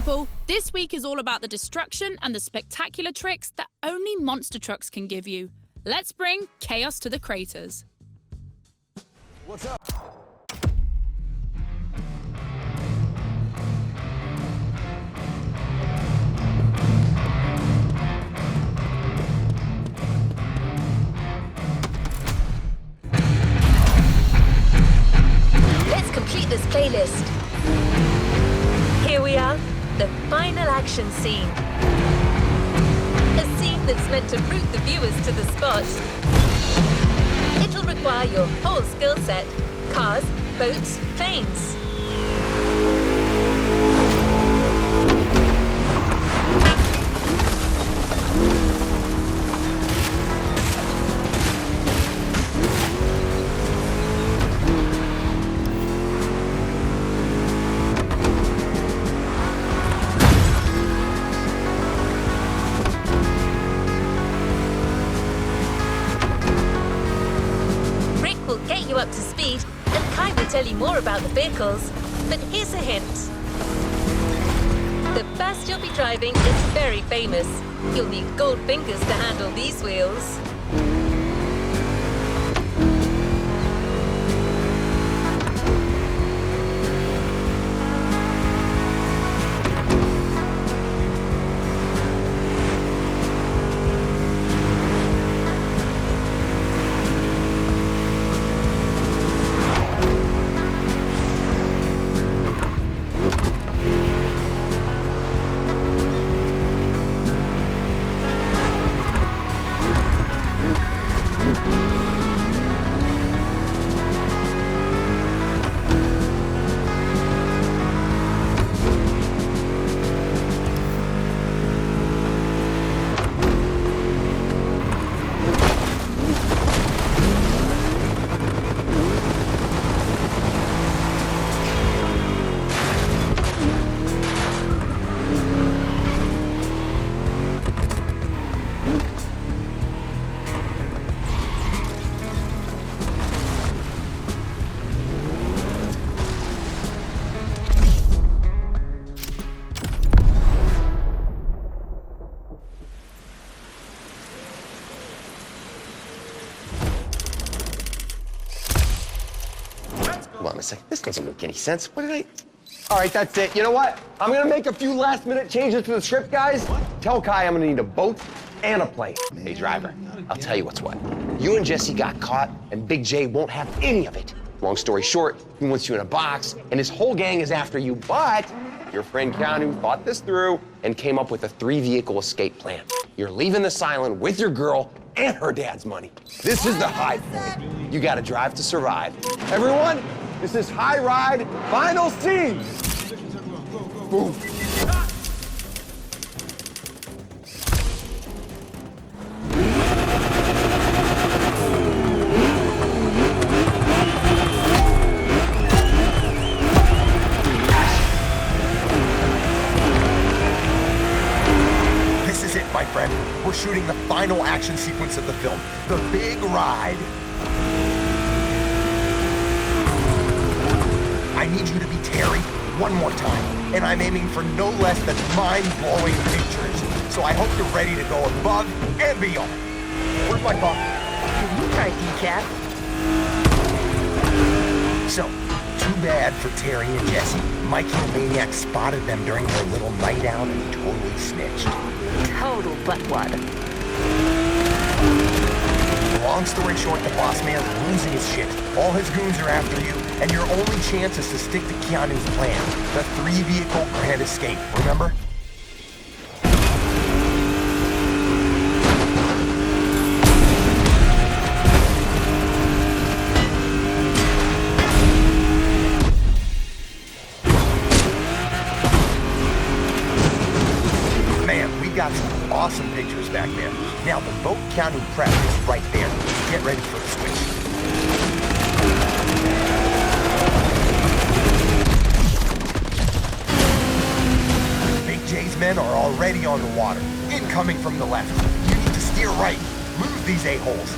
people. This week is all about the destruction and the spectacular tricks that only monster trucks can give you. Let's bring chaos to the craters. What's up? Let's complete this playlist. Here we are, the final action scene. A scene that's meant to root the viewers to the spot. It'll require your whole skill set. Cars, boats, planes. Up to speed, and Kai will tell you more about the vehicles. But here's a hint. The bus you'll be driving is very famous. You'll need gold fingers to handle these wheels. Hold on a second. This doesn't make any sense. What did I... All right, that's it. You know what? I'm gonna make a few last-minute changes to the script, guys. Tell Kai I'm gonna need a boat and a plane. Hey, driver, I'll tell you what's what. You and Jesse got caught, and Big J won't have any of it. Long story short, he wants you in a box, and his whole gang is after you, but your friend Keanu thought this through and came up with a 3-vehicle escape plan. You're leaving this island with your girl and her dad's money. This is the high point. You gotta drive to survive. Everyone, this is High Ride Final Scene. Boom. This is it, my friend. We're shooting the final action sequence of the film, the big ride. I need you to be Terry one more time, and I'm aiming for no less than mind-blowing pictures. So I hope you're ready to go above and beyond. Where's my car? Can you try decaf? So, too bad for Terry and Jesse. Mikey and Maniac spotted them during their little night out and totally snitched. Total buttwad. Long story short, the boss man's losing his shit. All his goons are after you, and your only chance is to stick to Keanu's plan. The 3-vehicle grand escape, remember? Man, we got some awesome pictures back there. Now, the boat Keanu prep is right there. Get ready for the switch. Jay's men are already on the water, incoming from the left. You need to steer right. Lose these a-holes.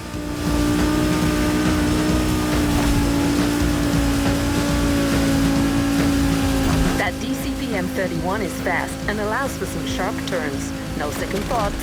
That DCPM 31 is fast and allows for some sharp turns. No second thoughts.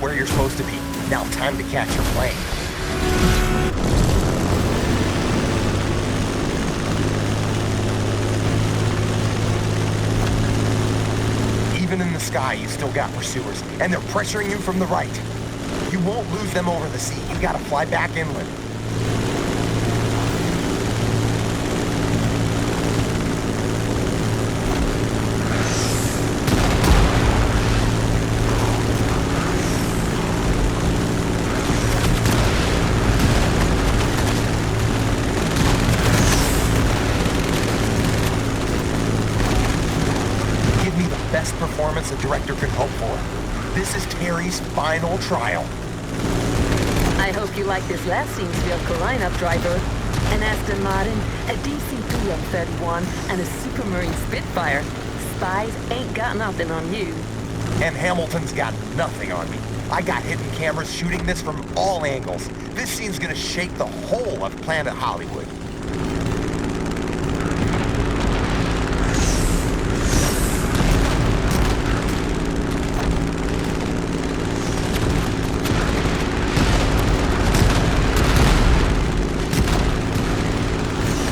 Where you're supposed to be. Now time to catch your plane. Even in the sky, you still got pursuers, and they're pressuring you from the right. You won't lose them over the sea. You gotta fly back inland. Best performance a director can hope for. This is Terry's final trial. I hope you like this last scene's vehicle lineup, driver. An Aston Martin, a DC-3 M31, and a Supermarine Spitfire. Spies ain't got nothing on you. And Hamilton's got nothing on me. I got hidden cameras shooting this from all angles. This scene's gonna shake the whole of Planet Hollywood.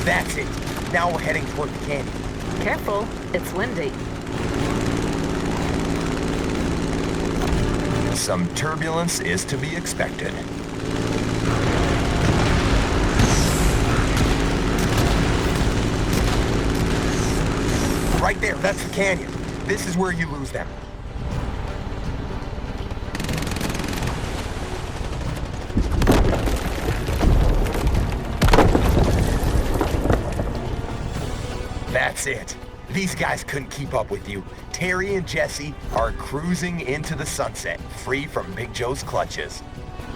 That's it. Now we're heading toward the canyon. Careful, it's windy. Some turbulence is to be expected. Right there, that's the canyon. This is where you lose them. That's it. These guys couldn't keep up with you. Terry and Jesse are cruising into the sunset, free from Big Joe's clutches.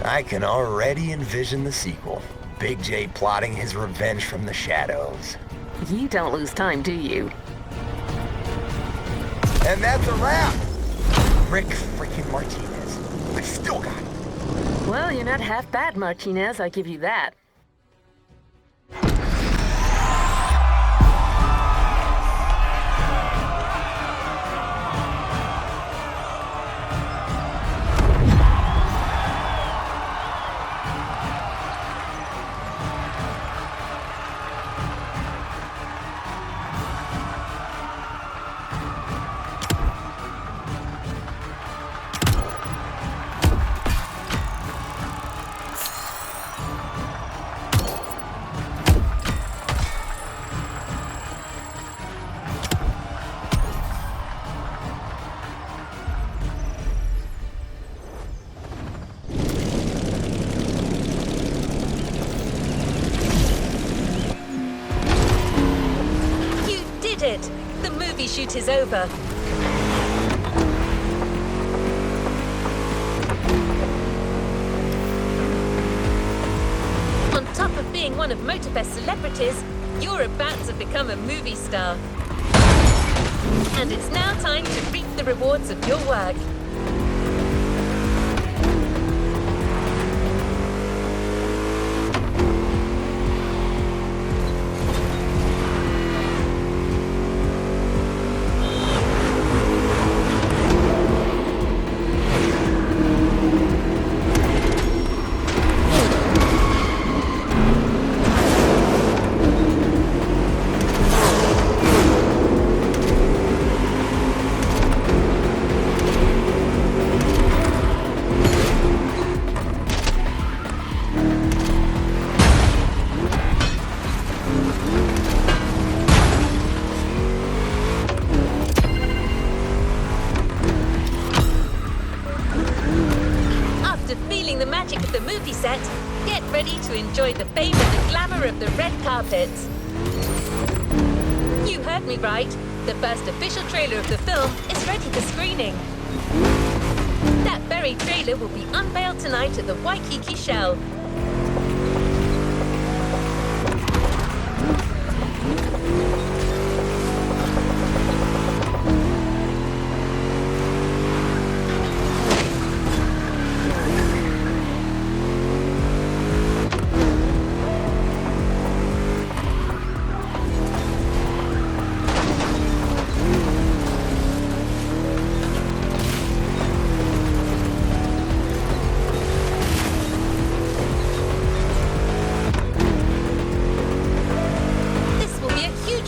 I can already envision the sequel. Big J plotting his revenge from the shadows. You don't lose time, do you? And that's a wrap! Rick freaking Martinez. I still got it. Well, you're not half bad, Martinez, I give you that. It. The movie shoot is over. On top of being one of Motorfest celebrities, you're about to become a movie star. And it's now time to reap the rewards of your work. movie set, get ready to enjoy the fame and the glamour of the red carpet. You heard me right. The first official trailer of the film is ready for screening. That very trailer will be unveiled tonight at the Waikiki Shell.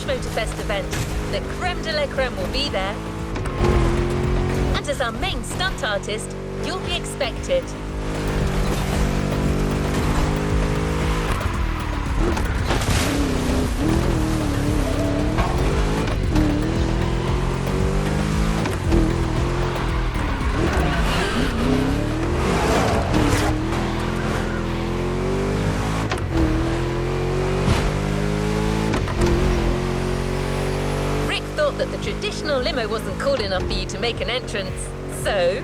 Motorfest event. The creme de la creme will be there. And as our main stunt artist, you'll be expected. That the traditional limo wasn't cool enough for you to make an entrance, so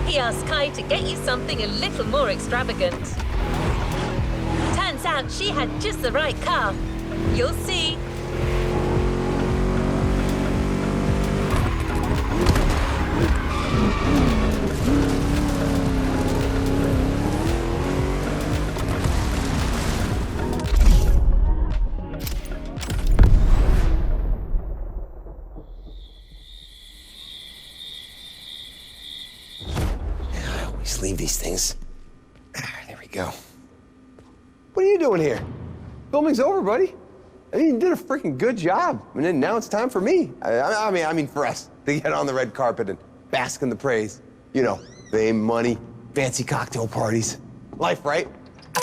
he asked Kai to get you something a little more extravagant. Turns out she had just the right car. You'll see. Leave these things. There we go. What are you doing here? Filming's over, buddy. I mean, you did a freaking good job. And then now it's time for me. I mean, for us to get on the red carpet and bask in the praise. You know, fame, money, fancy cocktail parties. Life, right?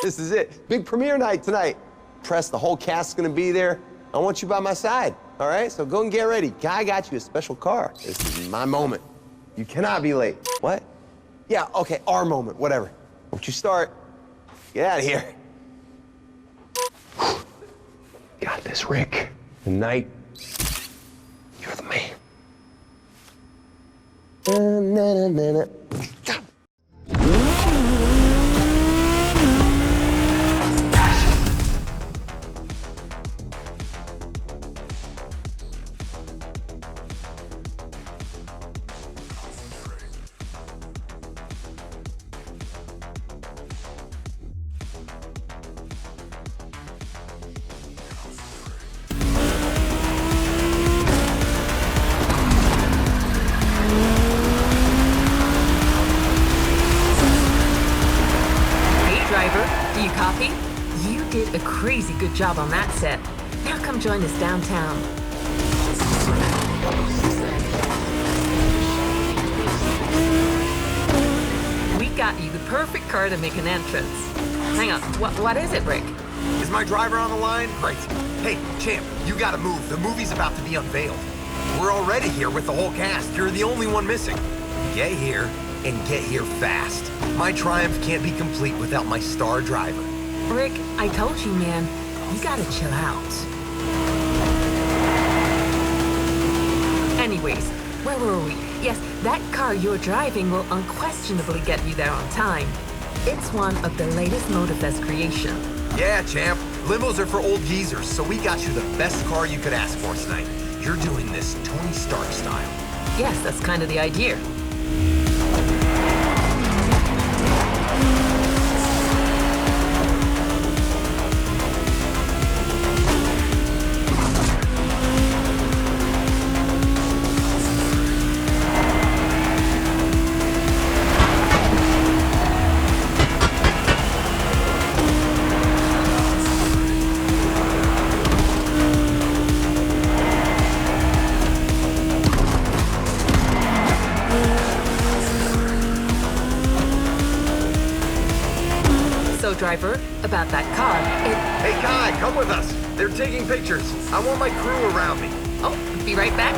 This is it. Big premiere night tonight. Press, the whole cast's gonna be there. I want you by my side, all right? So go and get ready. Guy got you a special car. This is my moment. You cannot be late. What? Yeah, okay, our moment, whatever. Don't you start. Get out of here. Got this, Rick. Tonight, you're the man. Do you copy? You did a crazy good job on that set. Now come join us downtown. We got you the perfect car to make an entrance. Hang on, what is it, Rick? Is my driver on the line? Great. Hey, Champ, you gotta move. The movie's about to be unveiled. We're already here with the whole cast. You're the only one missing. Get here, and get here fast. My triumph can't be complete without my star driver. Rick, I told you, man, you gotta chill out. Anyways, where were we? Yes, that car you're driving will unquestionably get you there on time. It's one of the latest Motorfest creation. Yeah, Champ. Limos are for old geezers, so we got you the best car you could ask for tonight. You're doing this Tony Stark style. Yes, that's kind of the idea. Driver, about that car, Hey, Kai, come with us. They're taking pictures. I want my crew around me. Oh, be right back.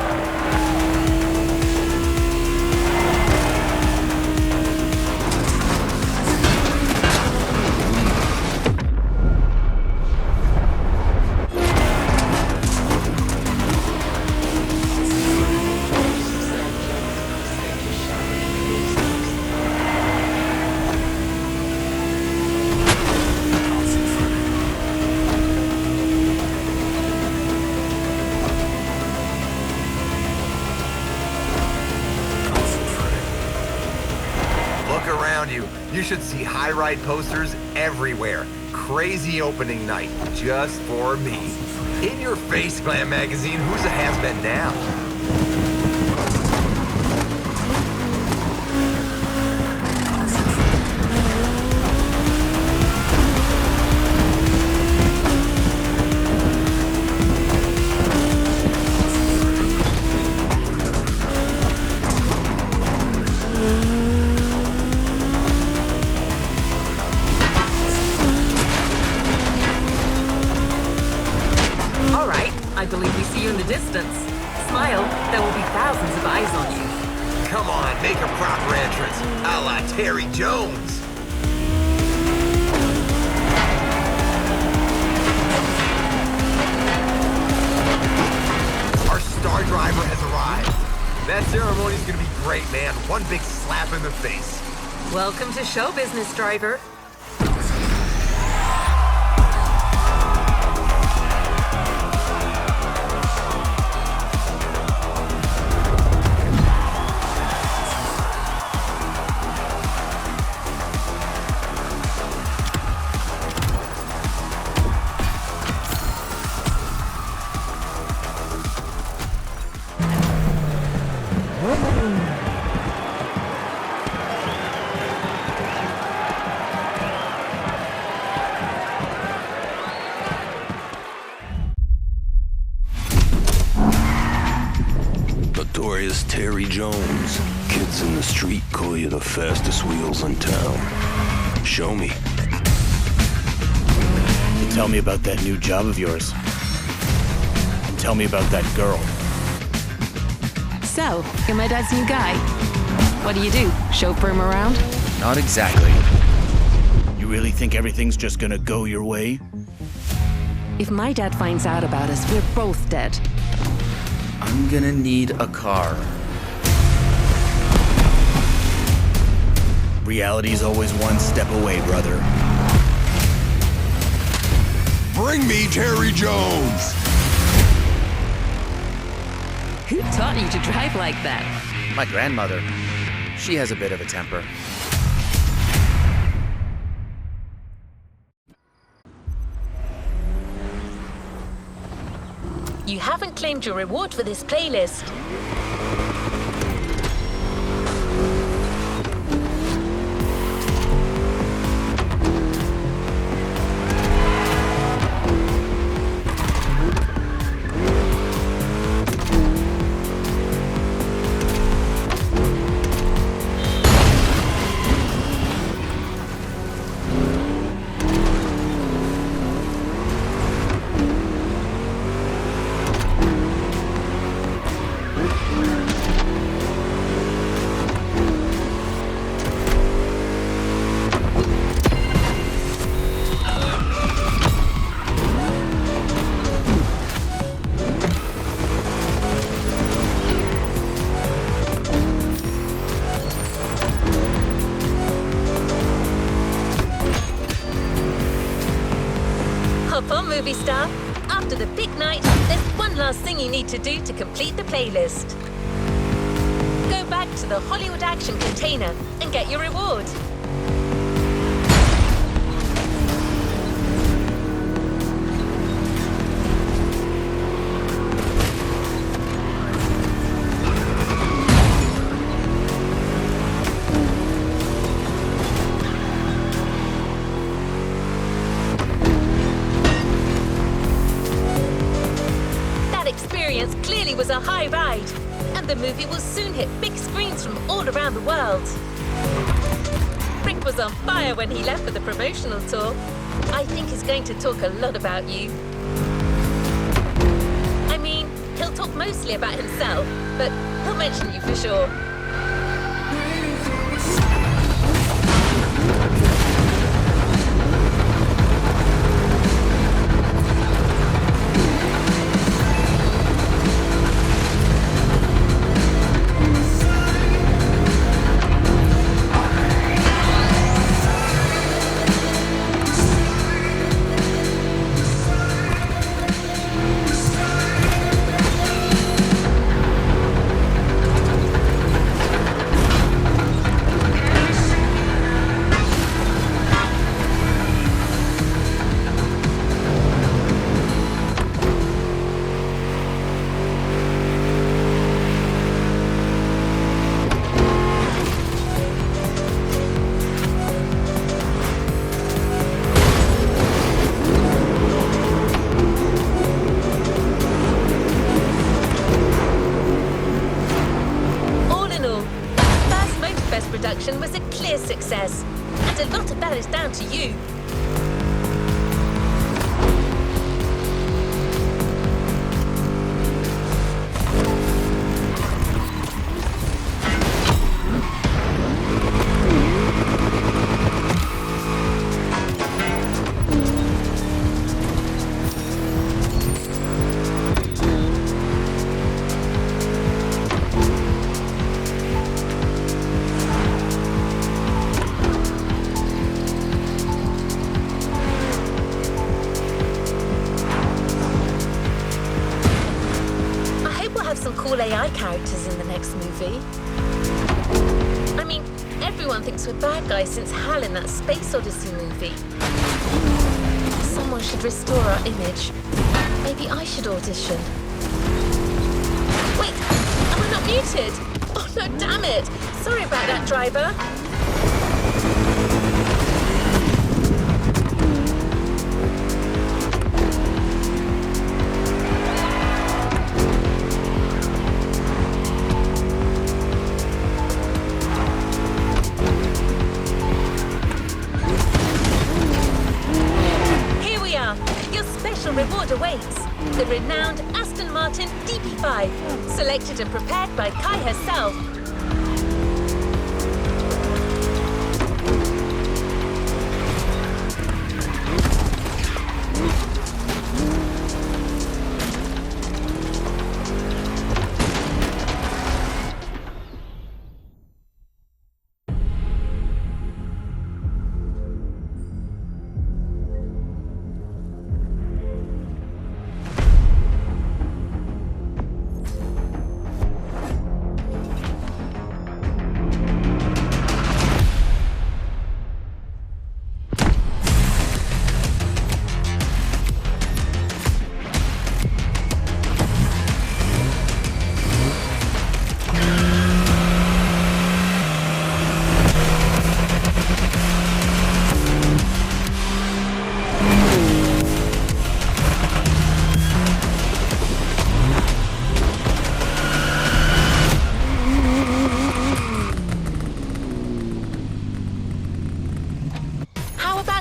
You should see high ride posters everywhere. Crazy opening night, just for me. In your face, Glam Magazine, who's a has-been now? I believe we see you in the distance. Smile, there will be thousands of eyes on you. Come on, make a proper entrance, a la Terry Jones. Our star driver has arrived. That ceremony's gonna be great, man. One big slap in the face. Welcome to show business, driver. Notorious Terry Jones. Kids in the street call you the fastest wheels in town. Show me. Tell me about that new job of yours. And tell me about that girl. So, you're my dad's new guy. What do? Chauffeur him around? Not exactly. You really think everything's just gonna go your way? If my dad finds out about us, we're both dead. I'm gonna need a car. Reality's always one step away, brother. Bring me Terry Jones! Who taught you to drive like that? My grandmother. She has a bit of a temper. You haven't claimed your reward for this playlist. Hop on, movie star. After the big night, there's one last thing you need to do to complete the playlist. Go back to the Hollywood Action container and get your reward. Clearly was a high ride, and the movie will soon hit big screens from all around the world. Rick was on fire when he left for the promotional tour. I think he's going to talk a lot about you. I mean, he'll talk mostly about himself, but he'll mention you for sure. production was a clear success, and a lot of that is down to you. Some cool AI characters in the next movie. I mean, everyone thinks we're bad guys since Hal in that Space Odyssey movie. Someone should restore our image. Maybe I should audition. Wait, am I not muted? Oh no, damn it! Sorry about that, driver. Reward awaits. The renowned Aston Martin DB5, selected and prepared by Kai herself.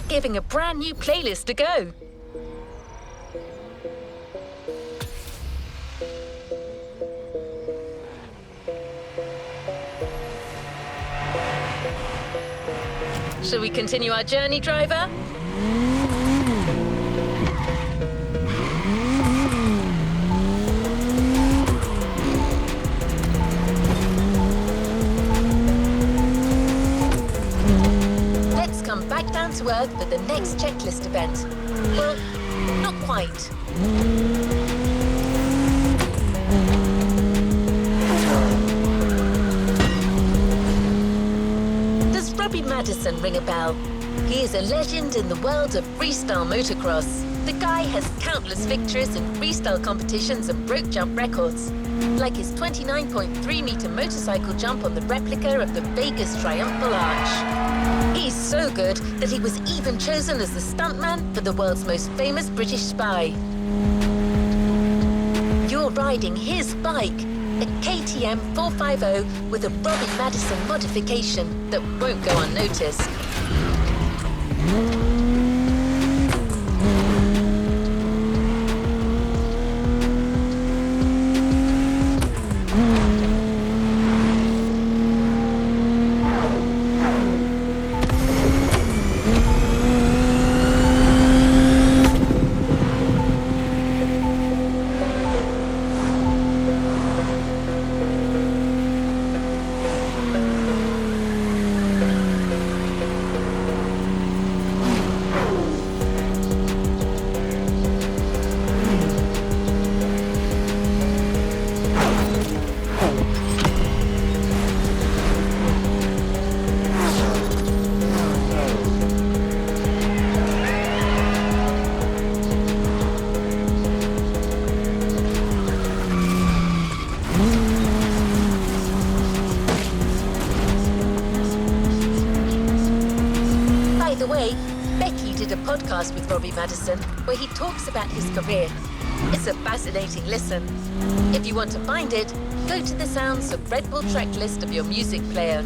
Giving a brand new playlist a go. Shall we continue our journey, driver? Come back down to Earth for the next checklist event. Well, not quite. Does Robbie Madison ring a bell? He is a legend in the world of freestyle motocross. The guy has countless victories in freestyle competitions and broke jump records, like his 29.3-meter motorcycle jump on the replica of the Vegas Triumphal Arch. He's so good that he was even chosen as the stuntman for the world's most famous British spy. You're riding his bike, a KTM 450 with a Robbie Madison modification that won't go unnoticed. Podcast with Robbie Madison, where he talks about his career. It's a fascinating listen. If you want to find it, go to the sounds of Red Bull track list of your music player.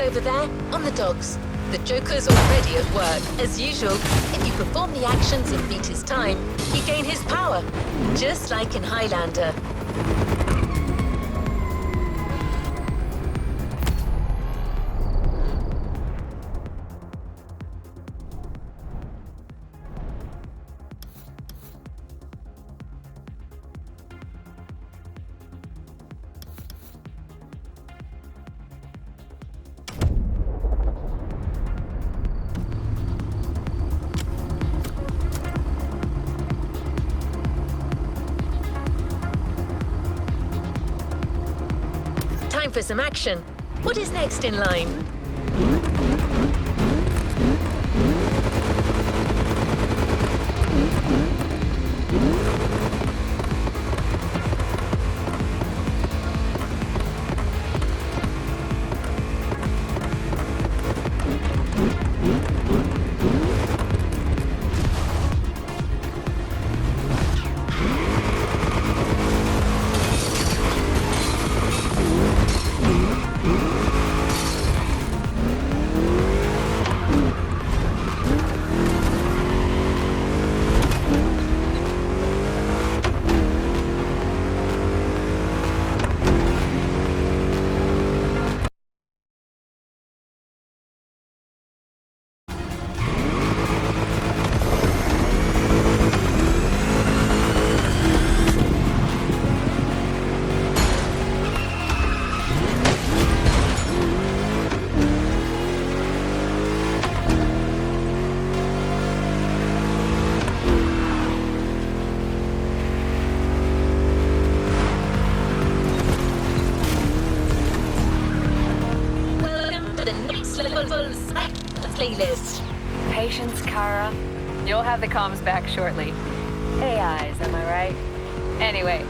over there, on the docks. The Joker's already at work. As usual, if you perform the actions and beat his time, you gain his power. Just like in Highlander. Time for some action. What is next in line? Playlist. Patience, Kara. You'll have the comms back shortly. AIs, am I right? Anyway.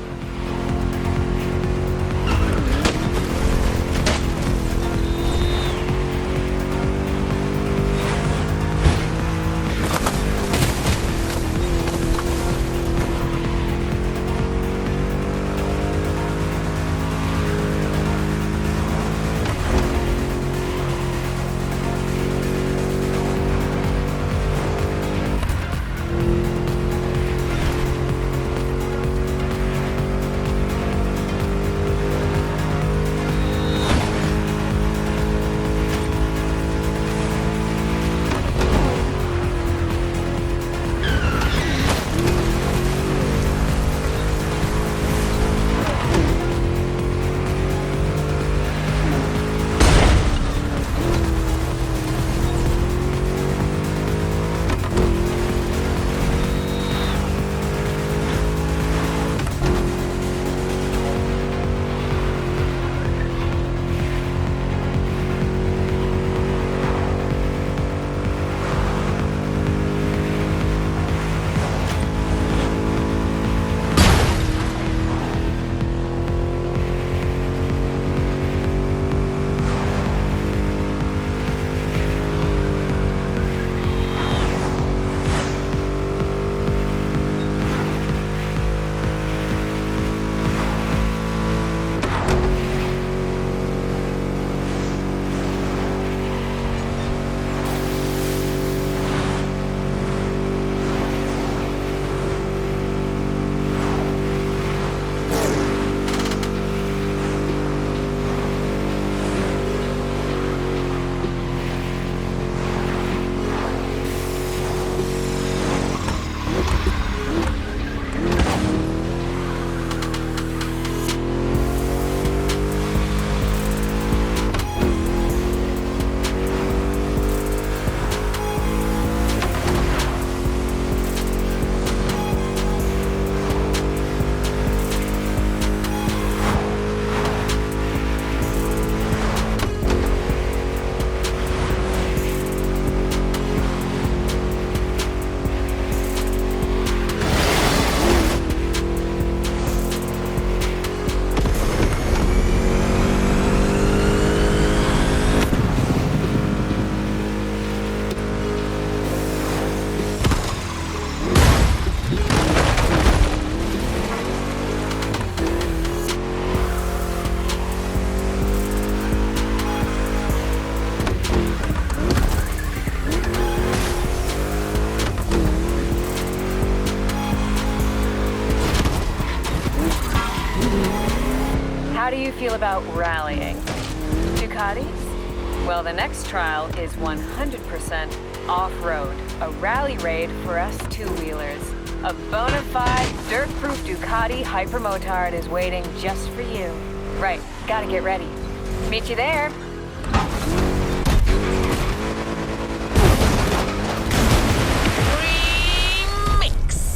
How do you feel about rallying? Ducatis? Well, the next trial is 100% off-road. A rally raid for us two-wheelers. A bona fide, dirt-proof Ducati hypermotard is waiting just for you. Right, gotta get ready. Meet you there. Remix!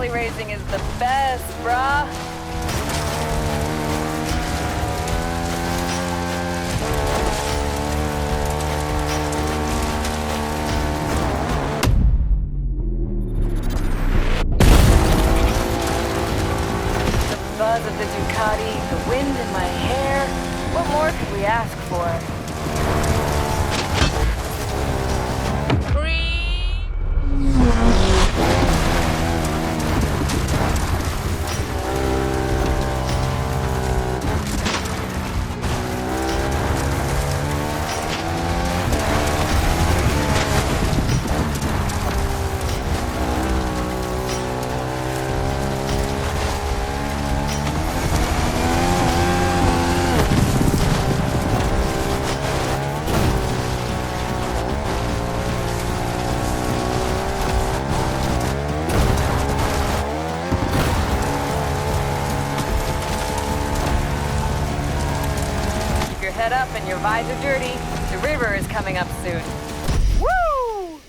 Rally racing is the best, brah. The buzz of the Ducati, the wind in my hair. What more could we ask for? Head up and your visor dirty. The river is coming up soon. Woo!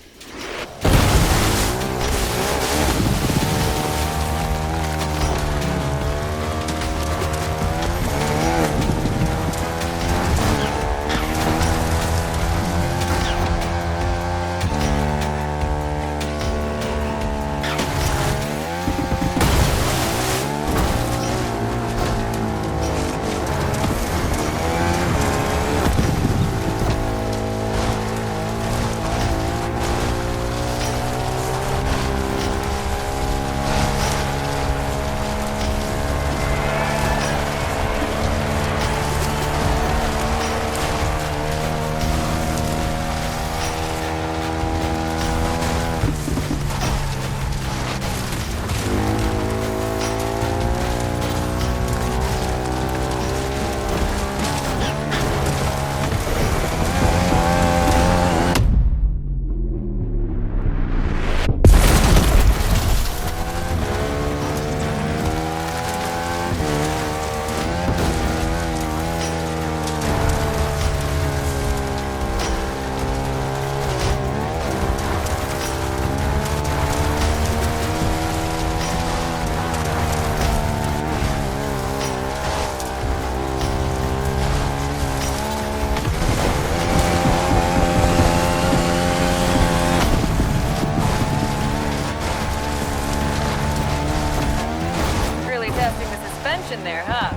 There, huh?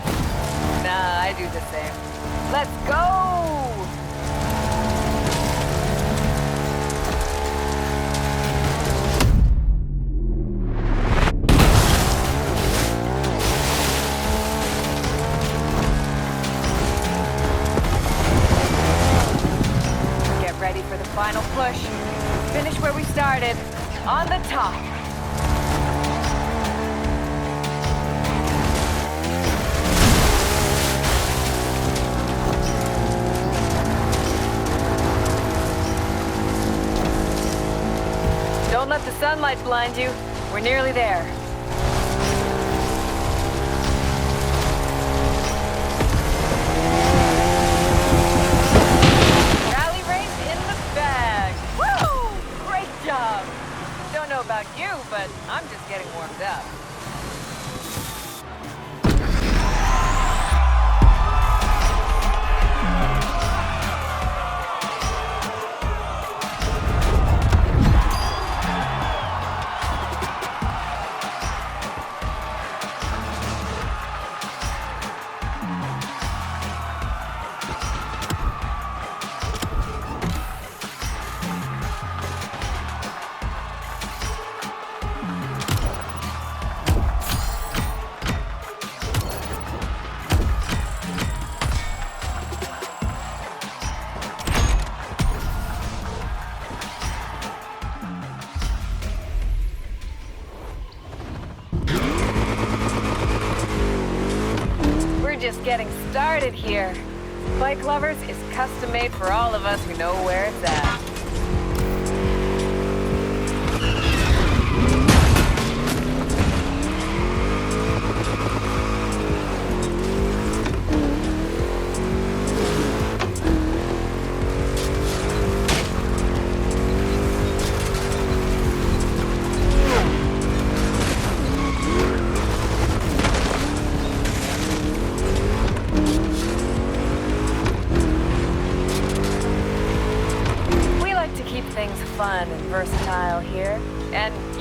Nah, I do the same. Let's go! Get ready for the final push. Finish where we started, on the top. Don't let the sunlight blind you. We're nearly there. Rally race in the bag. Woo! Great job. Don't know about you, but I'm just getting warmed up. Just getting started here. Bike Lovers is custom made for all of us who know where it's at.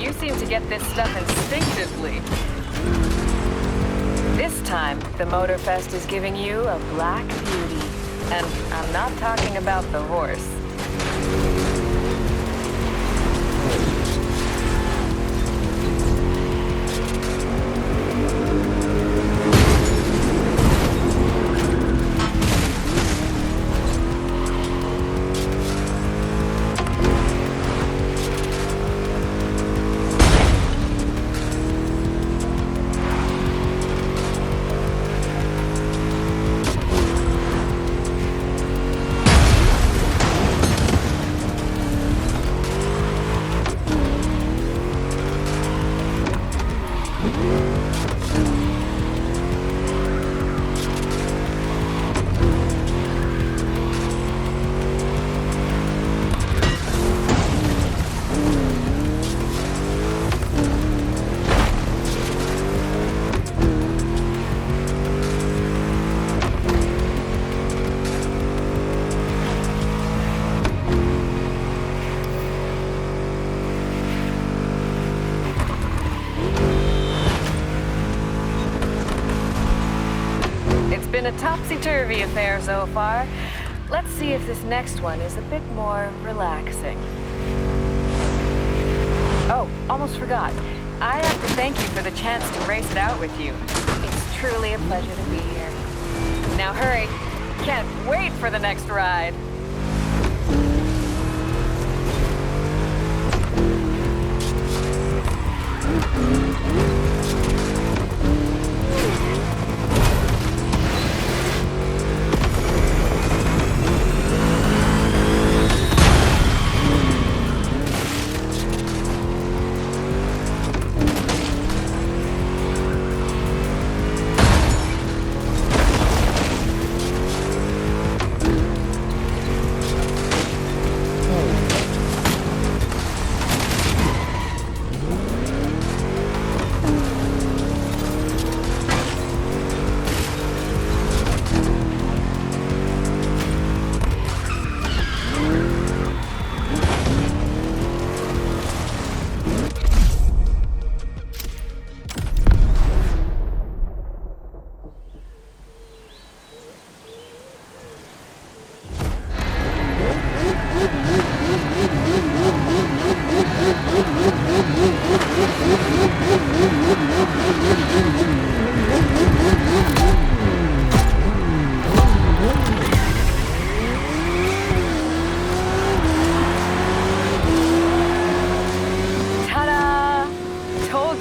You seem to get this stuff instinctively. This time, the Motorfest is giving you a black beauty. And I'm not talking about the horse. Been a topsy-turvy affair so far. Let's see if this next one is a bit more relaxing. Oh, almost forgot. I have to thank you for the chance to race it out with you. It's truly a pleasure to be here. Now hurry. Can't wait for the next ride.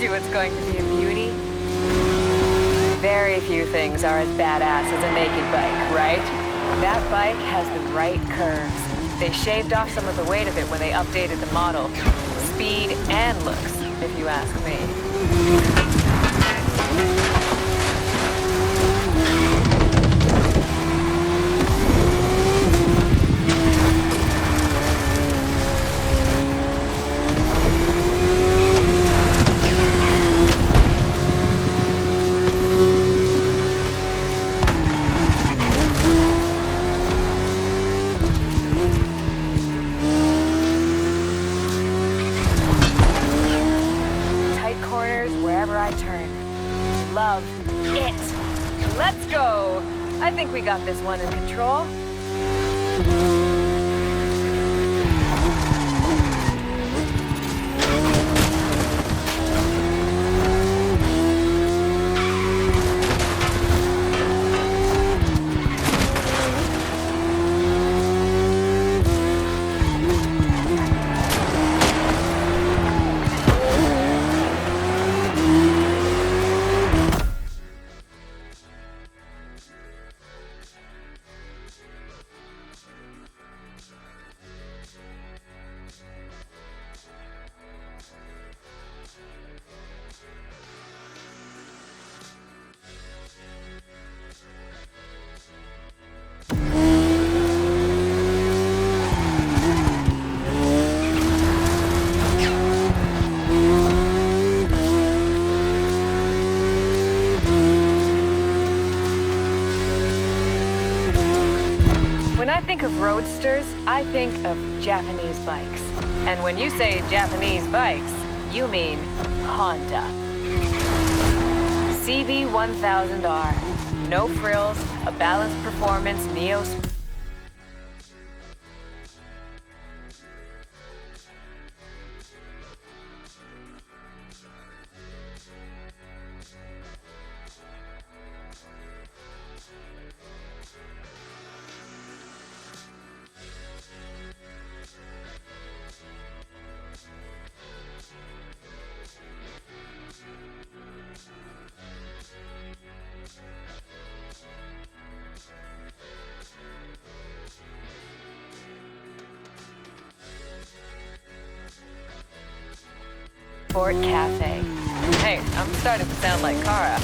It's going to be a beauty. Very few things are as badass as a naked bike, right? That bike has the right curves. They shaved off some of the weight of it when they updated the model. Speed and looks, if you ask me. I turn. Love it. Let's go. I think we got this one in control. When I think of roadsters, I think of Japanese bikes. And when you say Japanese bikes, You mean Honda. CB1000R. No frills, a balanced performance, Neo. Sport Cafe. Hey, I'm starting to sound like Kara.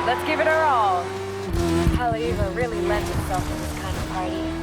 Let's give it our all. Haleiwa really lends itself to this kind of party.